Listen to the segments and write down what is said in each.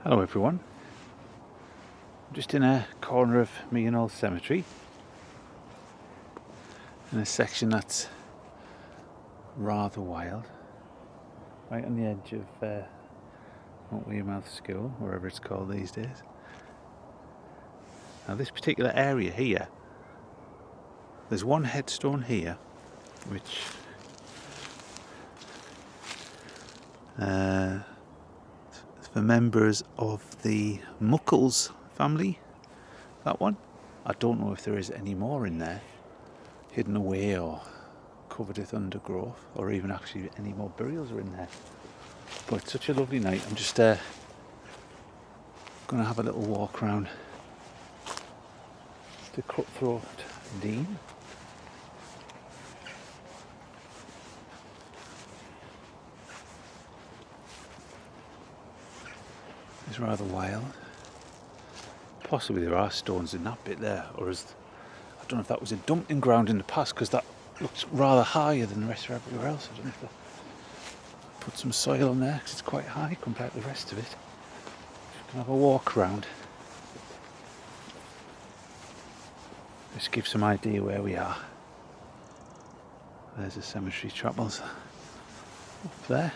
Hello everyone, I'm just in a corner of Knolls cemetery in a section that's rather wild, right on the edge of Wearmouth School, wherever it's called these days. Now this particular area here, there's one headstone here which for members of the Muckles family, that one. I don't know if there is any more in there, hidden away or covered with undergrowth, or even actually any more burials are in there. But it's such a lovely night. I'm just going to have a little walk around the Cutthroat Dene. It's rather wild. Possibly there are stones in that bit there, or I don't know if that was a dumping ground in the past, because that looks rather higher than the rest of everywhere else. I don't know if they put some soil on there, because it's quite high compared to the rest of it. Just gonna have a walk around. Just give some idea where we are. There's the cemetery chapels up there.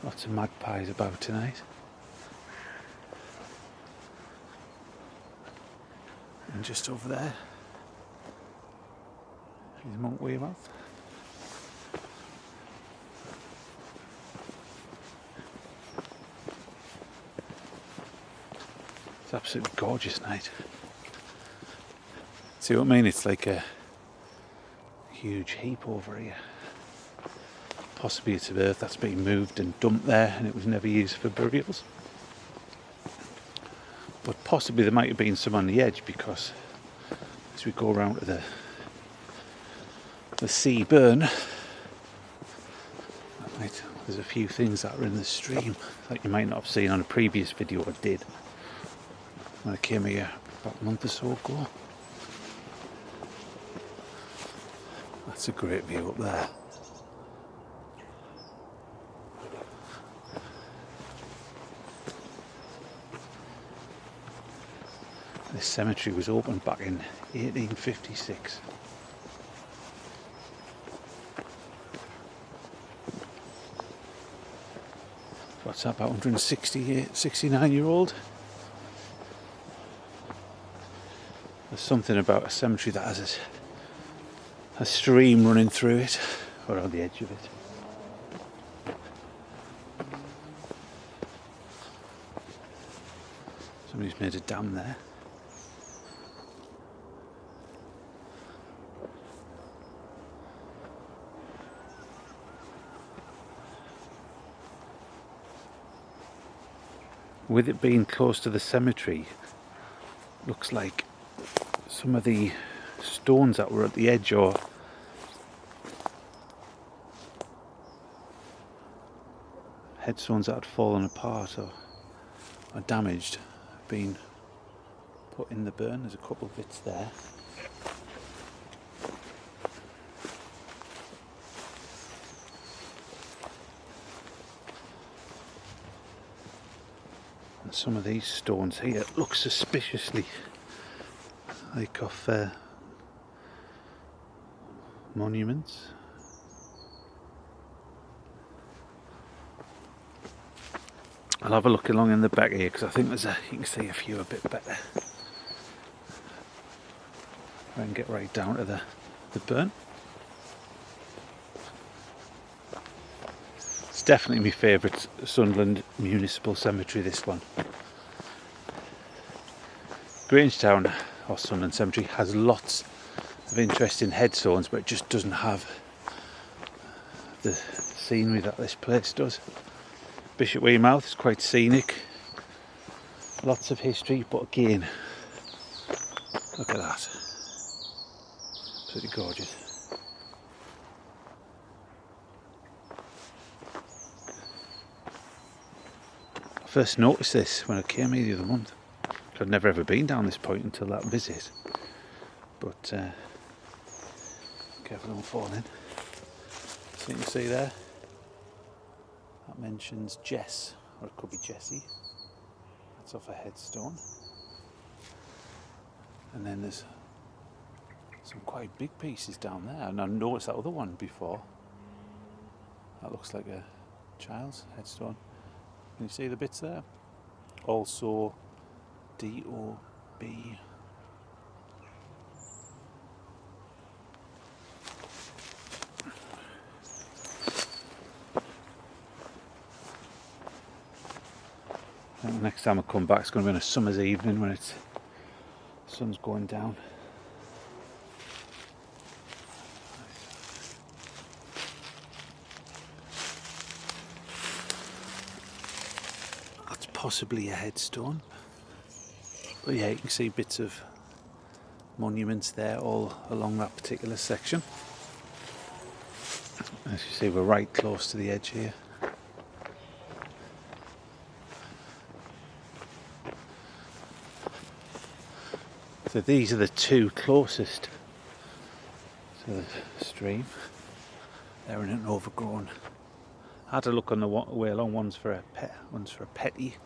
Lots of magpies about tonight. And just over there is Monk Wearmouth. It's an absolutely gorgeous night. See what I mean? It's like a huge heap over here. Possibly it's of earth that's been moved and dumped there and it was never used for burials. But possibly there might have been some on the edge, because as we go around to the Seaburn, there's a few things that are in the stream that you might not have seen on a previous video I did when I came here about a month or so ago. That's a great view up there. This cemetery was opened back in 1856. What's that, about 169-year-old? There's something about a cemetery that has a stream running through it, or on the edge of it. Somebody's made a dam there. With it being close to the cemetery, looks like some of the stones that were at the edge, or headstones that had fallen apart or damaged, have been put in the burn. There's a couple of bits there. And some of these stones here look suspiciously like of monuments. I'll have a look along in the back here, because I think you can see a few a bit better. I can get right down to the burn. It's definitely my favourite Sunderland municipal cemetery, this one. Grangetown or Sunderland Cemetery has lots of interesting headstones, but it just doesn't have the scenery that this place does. Bishop Wearmouth is quite scenic, lots of history, but again, look at that, absolutely gorgeous. I first noticed this when I came here the other month. I'd never ever been down this point until that visit, but careful don't fall in. So you can see there, that mentions Jess, or it could be Jessie. That's off a headstone. And then there's some quite big pieces down there, and I noticed that other one before. That looks like a child's headstone. Can you see the bits there? Also D-O-B. Next time I come back, it's going to be on a summer's evening when the sun's going down. That's possibly a headstone. But yeah, you can see bits of monuments there all along that particular section. As you see, we're right close to the edge here. So these are the two closest to the stream. They're in an overgrown. I had to look on the way along. One's for a Petty,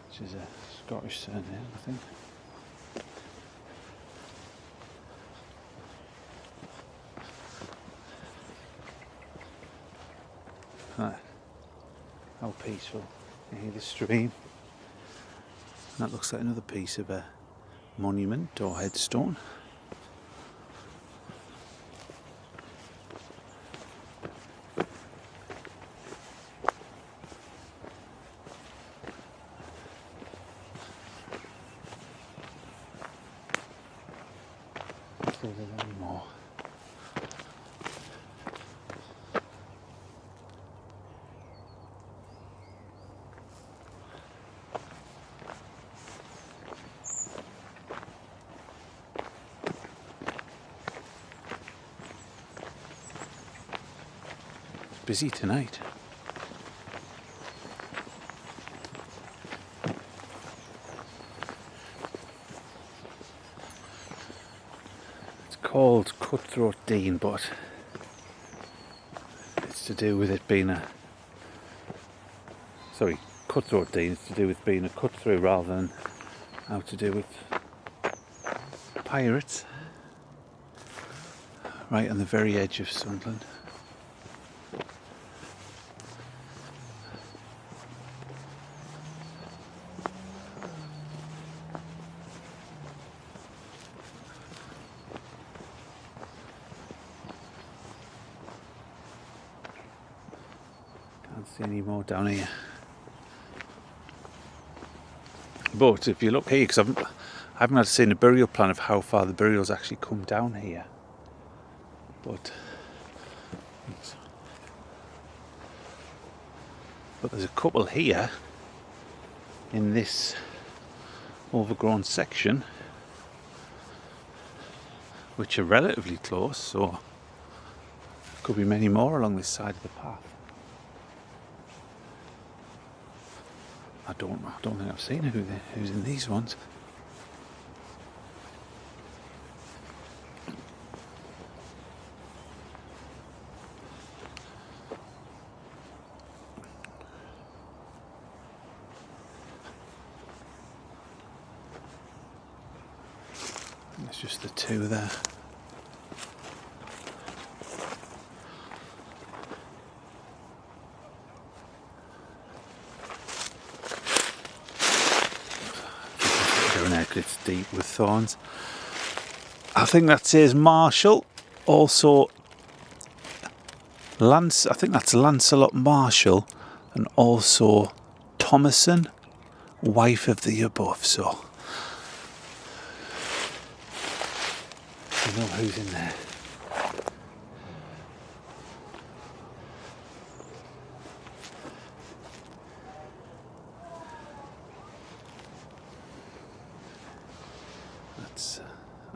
which is a Scottish surname, I think. How peaceful. You hear the stream. And that looks like another piece of a monument or headstone. There's one more. Busy tonight. It's called Cutthroat Dene, but it's to do with it being a... Sorry, Cutthroat Dene is to do with being a cut through rather than how to do with pirates. Right on the very edge of Sunderland. Can't see any more down here. But if you look here, because I haven't had seen a burial plan of how far the burials actually come down here. But there's a couple here in this overgrown section which are relatively close, so there could be many more along this side of the path. I don't think I've seen who's in these ones. There's just the two there. It's deep with thorns. I think that says Marshall. Also Lance, I think that's Lancelot Marshall, and also Thomason, wife of the above. So you know who's in there. That's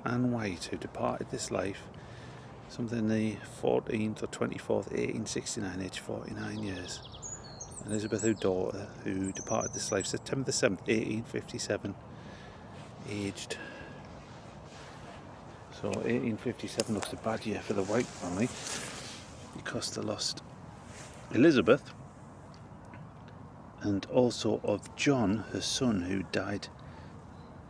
Anne White, who departed this life something the 14th or 24th, 1869, aged 49 years. Elizabeth, her daughter, who departed this life September the 7th, 1857, aged... So 1857 looks a bad year for the White family because they lost Elizabeth and also of John, her son, who died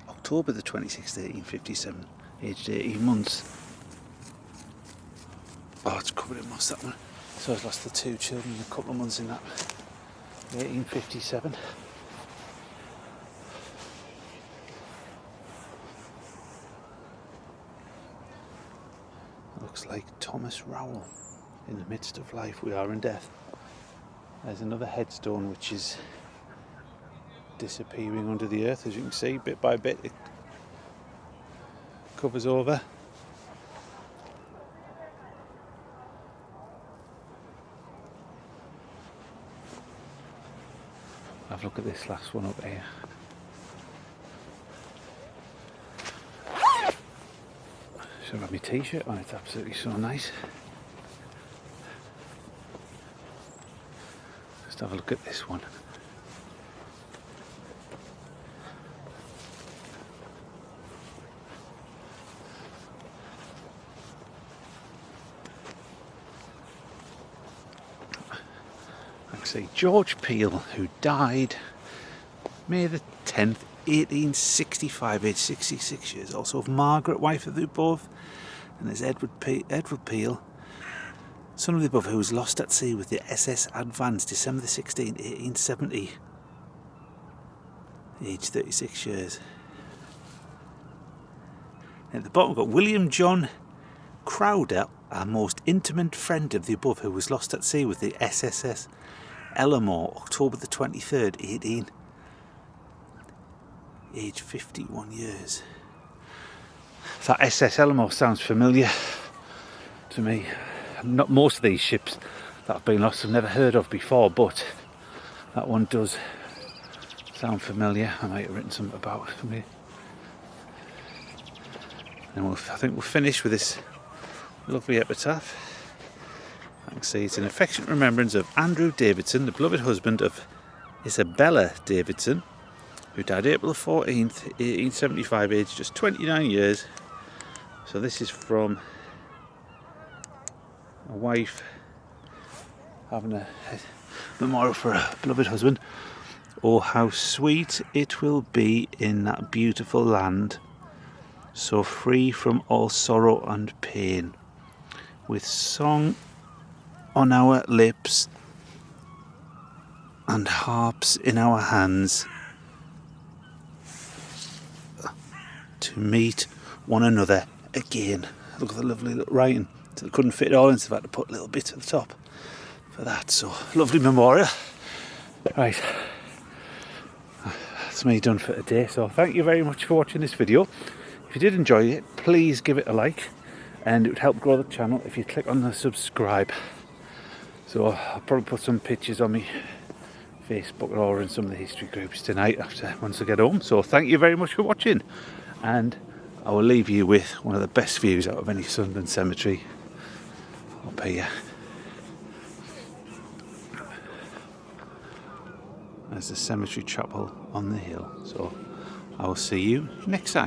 October the 26th, 1857, aged 18 months. Oh, it's covered in moss, that one. So I've lost the two children in a couple of months in that. 1857. Looks like Thomas Rowell. In the midst of life we are in death. There's another headstone which is disappearing under the earth, as you can see, bit by bit it covers over. Have a look at this last one up here. Should have my t-shirt on, it's absolutely so nice. Just have a look at this one. See, George Peel, who died May the 10th, 1865, aged 66 years. Also of Margaret, wife of the above, and there's Edward Peel, son of the above, who was lost at sea with the SS Advance, December the 16th, 1870, aged 36 years. And at the bottom we've got William John Crowder, our most intimate friend of the above, who was lost at sea with the SSS Ellamore, October the 23rd, aged 51 years. That SS Ellamore sounds familiar to me. Not most of these ships that have been lost I've never heard of before, but that one does sound familiar. I might have written something about it for me. And I think we'll finish with this lovely epitaph. I can see it's an affectionate remembrance of Andrew Davidson, the beloved husband of Isabella Davidson, who died April 14th, 1875, aged just 29 years. So this is from a wife having a memorial for a beloved husband. Oh, how sweet it will be in that beautiful land, so free from all sorrow and pain, with song on our lips and harps in our hands, to meet one another again. Look at the lovely little writing. So they couldn't fit it all in, so I had to put a little bit at the top for that. So lovely memorial. Right, that's me done for today. So thank you very much for watching this video. If you did enjoy it, please give it a like, and it would help grow the channel if you click on the subscribe. So I'll probably put some pictures on my Facebook or in some of the history groups tonight once I get home. So thank you very much for watching, and I will leave you with one of the best views out of any Sunderland cemetery up here. There's the cemetery chapel on the hill. So I will see you next time.